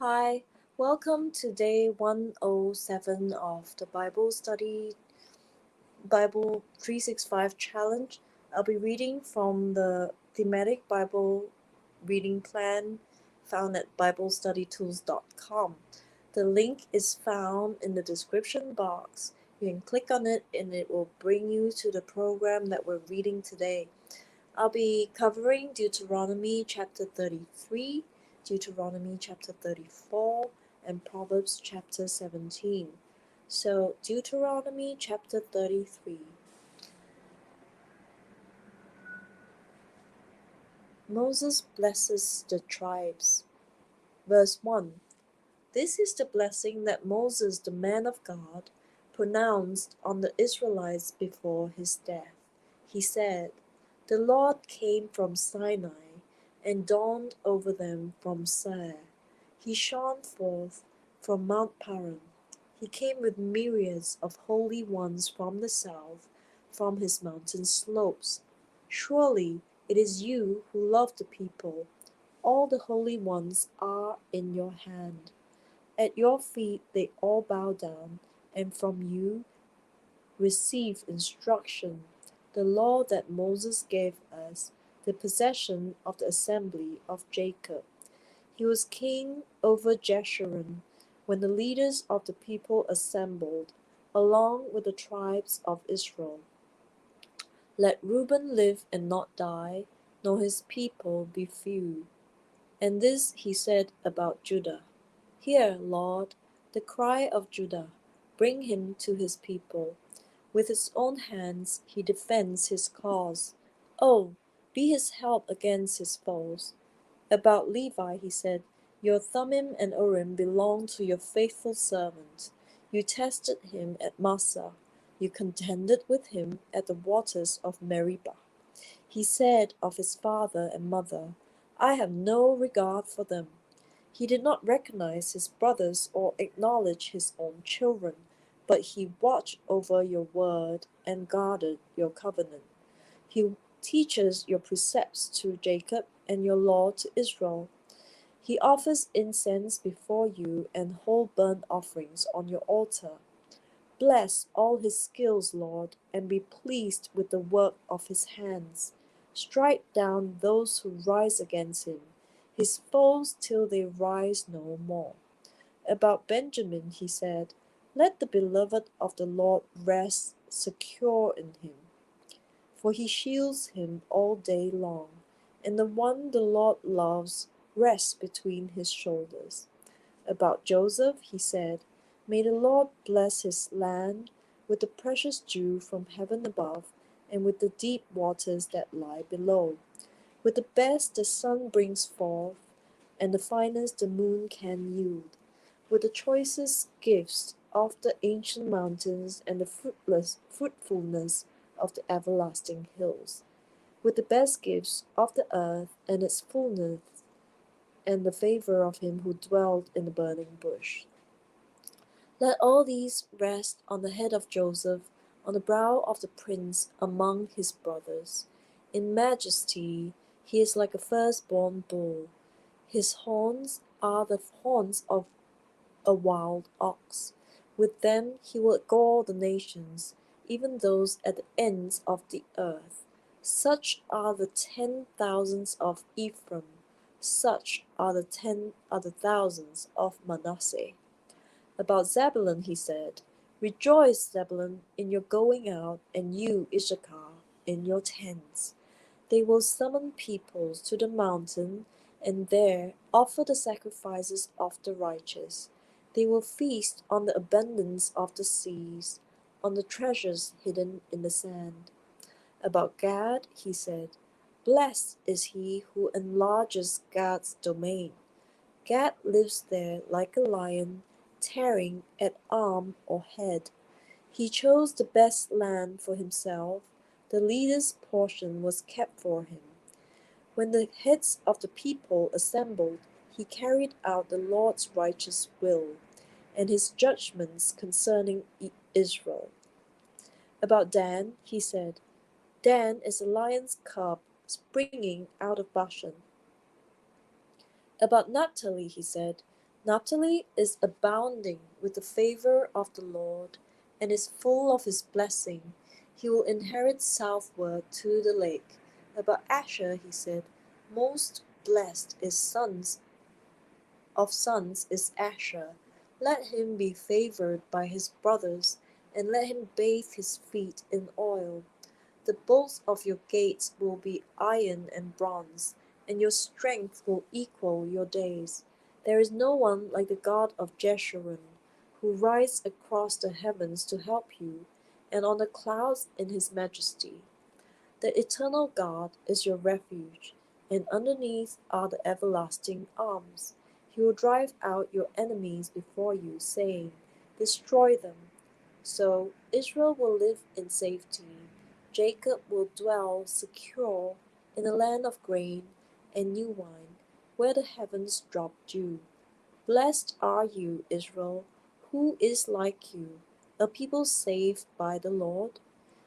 Hi, welcome to day 107 of the Bible 365 challenge. I'll be reading from the Thematic Bible reading plan found at BibleStudyTools.com. The link is found in the description box. You can click on it and it will bring you to the program that we're reading today. I'll be covering Deuteronomy chapter 33, Deuteronomy chapter 34, and Proverbs chapter 17. So, Deuteronomy chapter 33. Moses blesses the tribes. Verse 1. This is the blessing that Moses, the man of God, pronounced on the Israelites before his death. He said, The Lord came from Sinai and dawned over them from Seir. He shone forth from Mount Paran. He came with myriads of holy ones from the south, from his mountain slopes. Surely it is you who love the people. All the holy ones are in your hand. At your feet they all bow down, and from you receive instruction, the law that Moses gave us, the possession of the assembly of Jacob. He was king over Jeshurun when the leaders of the people assembled, along with the tribes of Israel. Let Reuben live and not die, nor his people be few. And this he said about Judah. Hear, Lord, the cry of Judah. Bring him to his people. With his own hands he defends his cause. Oh, be his help against his foes. About Levi he said, Your Thummim and Urim belong to your faithful servant. You tested him at Massah. You contended with him at the waters of Meribah. He said of his father and mother, I have no regard for them. He did not recognize his brothers or acknowledge his own children, but he watched over your word and guarded your covenant. He teaches your precepts to Jacob and your law to Israel. He offers incense before you and whole burnt offerings on your altar. Bless all his skills, Lord, and be pleased with the work of his hands. Strike down those who rise against him, his foes till they rise no more. About Benjamin he said, Let the beloved of the Lord rest secure in him, for he shields him all day long, and the one the Lord loves rests between his shoulders. About Joseph he said, May the Lord bless his land with the precious dew from heaven above, and with the deep waters that lie below, with the best the sun brings forth, and the finest the moon can yield, with the choicest gifts of the ancient mountains and the fruitfulness of the everlasting hills, with the best gifts of the earth and its fullness, and the favor of him who dwelt in the burning bush. Let all these rest on the head of Joseph, on the brow of the prince among his brothers. In majesty he is like a firstborn bull. His horns are the horns of a wild ox. With them he will gall the nations, even those at the ends of the earth. Such are the 10,000s of Ephraim, such are the thousands of Manasseh. About Zebulun he said, Rejoice, Zebulun, in your going out, and you, Issachar, in your tents. They will summon peoples to the mountain, and there offer the sacrifices of the righteous. They will feast on the abundance of the seas, on the treasures hidden in the sand. About Gad he said, Blessed is he who enlarges Gad's domain. Gad lives there like a lion, tearing at arm or head. He chose the best land for himself. The leader's portion was kept for him. When the heads of the people assembled, he carried out the Lord's righteous will, and his judgments concerning Israel. About Dan, he said, Dan is a lion's cub springing out of Bashan. About Naphtali he said, Naphtali is abounding with the favor of the Lord, and is full of his blessing. He will inherit southward to the lake. About Asher he said, Most blessed is sons is Asher. Let him be favored by his brothers, and let him bathe his feet in oil. The bolts of your gates will be iron and bronze, and your strength will equal your days. There is no one like the God of Jeshurun, who rides across the heavens to help you, and on the clouds in his majesty. The eternal God is your refuge, and underneath are the everlasting arms. He will drive out your enemies before you, saying, Destroy them. So Israel will live in safety. Jacob will dwell secure in a land of grain and new wine, where the heavens drop dew. Blessed are you, Israel. Who is like you, a people saved by the Lord?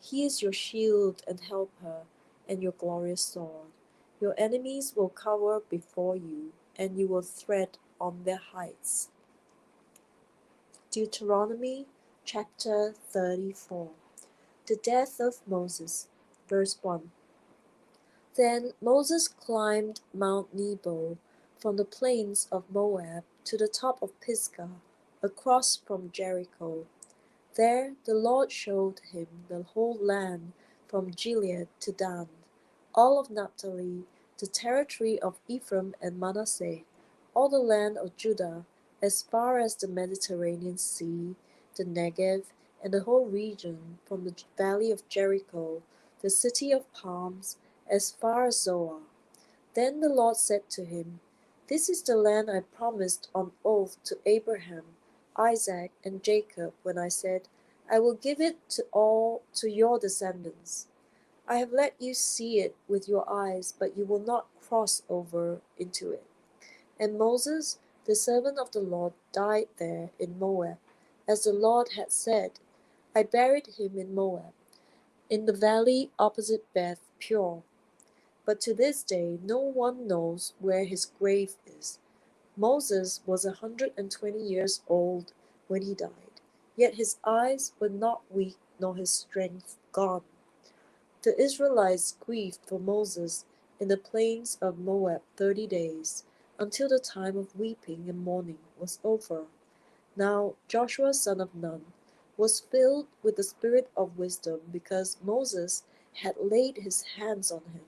He is your shield and helper, and your glorious sword. Your enemies will cower before you, and you will tread on their heights. Deuteronomy chapter 34. The death of Moses. Verse 1. Then Moses climbed Mount Nebo from the plains of Moab to the top of Pisgah, across from Jericho. There the Lord showed him the whole land from Gilead to Dan, all of Naphtali, the territory of Ephraim and Manasseh, all the land of Judah, as far as the Mediterranean Sea, the Negev, and the whole region from the valley of Jericho, the city of palms, as far as Zoar. Then the Lord said to him, This is the land I promised on oath to Abraham, Isaac, and Jacob when I said, I will give it to your descendants. I have let you see it with your eyes, but you will not cross over into it. And Moses, the servant of the Lord, died there in Moab, as the Lord had said. I buried him in Moab, in the valley opposite Beth Peor. But to this day no one knows where his grave is. Moses was 120 years old when he died, yet his eyes were not weak nor his strength gone. The Israelites grieved for Moses in the plains of Moab 30 days, until the time of weeping and mourning was over. Now Joshua son of Nun was filled with the spirit of wisdom, because Moses had laid his hands on him.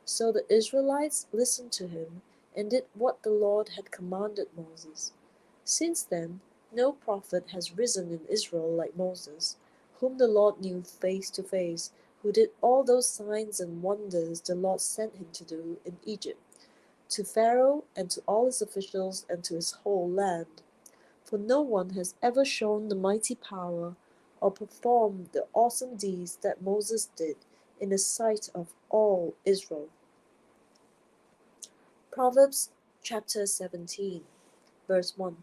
So the Israelites listened to him and did what the Lord had commanded Moses. Since then, no prophet has risen in Israel like Moses, whom the Lord knew face to face, who did all those signs and wonders the Lord sent him to do in Egypt, to Pharaoh and to all his officials and to his whole land. For no one has ever shown the mighty power or performed the awesome deeds that Moses did in the sight of all Israel. Proverbs chapter 17, verse 1.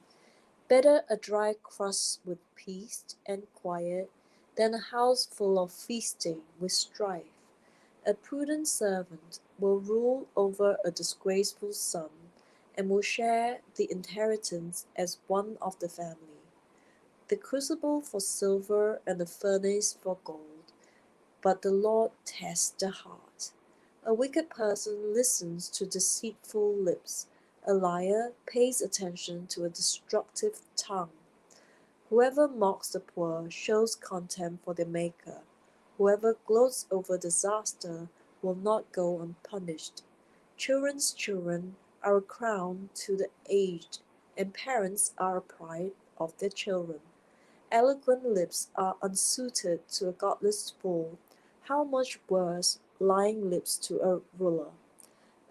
Better a dry crust with peace and quiet than a house full of feasting with strife. A prudent servant will rule over a disgraceful son, and will share the inheritance as one of the family. The crucible for silver and the furnace for gold, but the Lord tests the heart. A wicked person listens to deceitful lips. A liar pays attention to a destructive tongue. Whoever mocks the poor shows contempt for their Maker. Whoever gloats over disaster will not go unpunished. Children's children are a crown to the aged, and parents are a pride of their children. Eloquent lips are unsuited to a godless fool. How much worse lying lips to a ruler.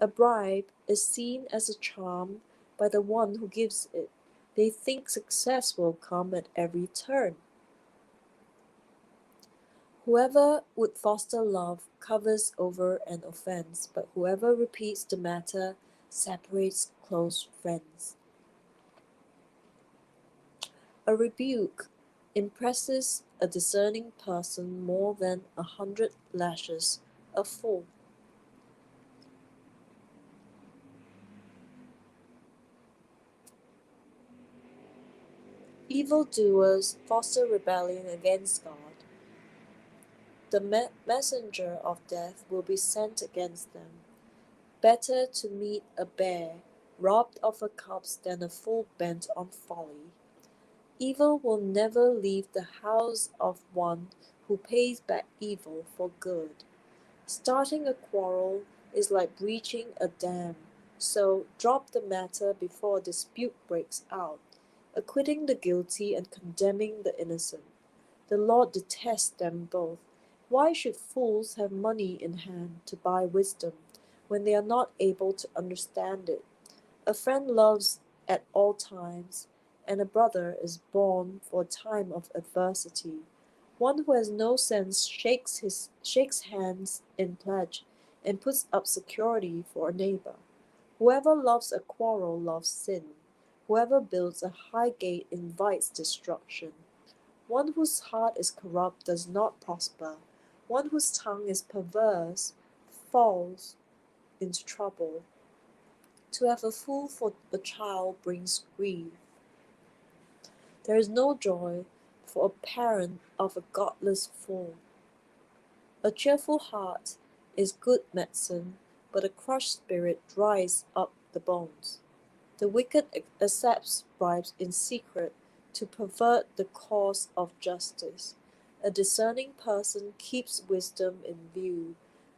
A bribe is seen as a charm by the one who gives it. They think success will come at every turn. Whoever would foster love covers over an offense, but whoever repeats the matter separates close friends. A rebuke impresses a discerning person more than 100 lashes a fool. Evildoers foster rebellion against God. The messenger of death will be sent against them. Better to meet a bear robbed of her cubs than a fool bent on folly. Evil will never leave the house of one who pays back evil for good. Starting a quarrel is like breaching a dam, so drop the matter before a dispute breaks out, acquitting the guilty and condemning the innocent. The Lord detests them both. Why should fools have money in hand to buy wisdom, when they are not able to understand it? A friend loves at all times, and a brother is born for a time of adversity. One who has no sense shakes hands in pledge, and puts up security for a neighbor. Whoever loves a quarrel loves sin. Whoever builds a high gate invites destruction. One whose heart is corrupt does not prosper. One whose tongue is perverse falls into trouble. To have a fool for a child brings grief. There is no joy for a parent of a godless fool. A cheerful heart is good medicine, but a crushed spirit dries up the bones. The wicked accepts bribes in secret to pervert the cause of justice. A discerning person keeps wisdom in view,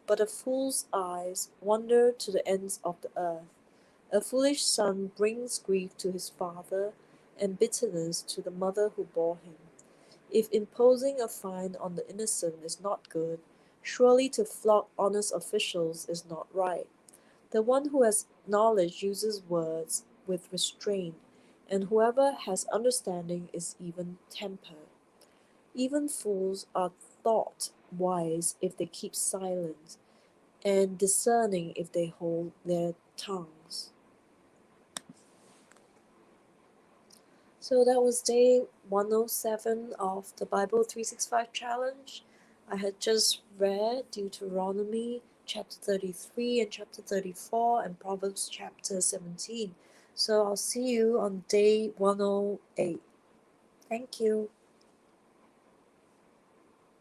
but a fool's eyes wander to the ends of the earth. A foolish son brings grief to his father, and bitterness to the mother who bore him. If imposing a fine on the innocent is not good, surely to flog honest officials is not right. The one who has knowledge uses words with restraint, and whoever has understanding is even-tempered. Even fools are thought wise if they keep silent, and discerning if they hold their tongues. So that was day 107 of the Bible 365 challenge. I had just read Deuteronomy chapter 33 and chapter 34 and Proverbs chapter 17. So I'll see you on day 108. Thank you.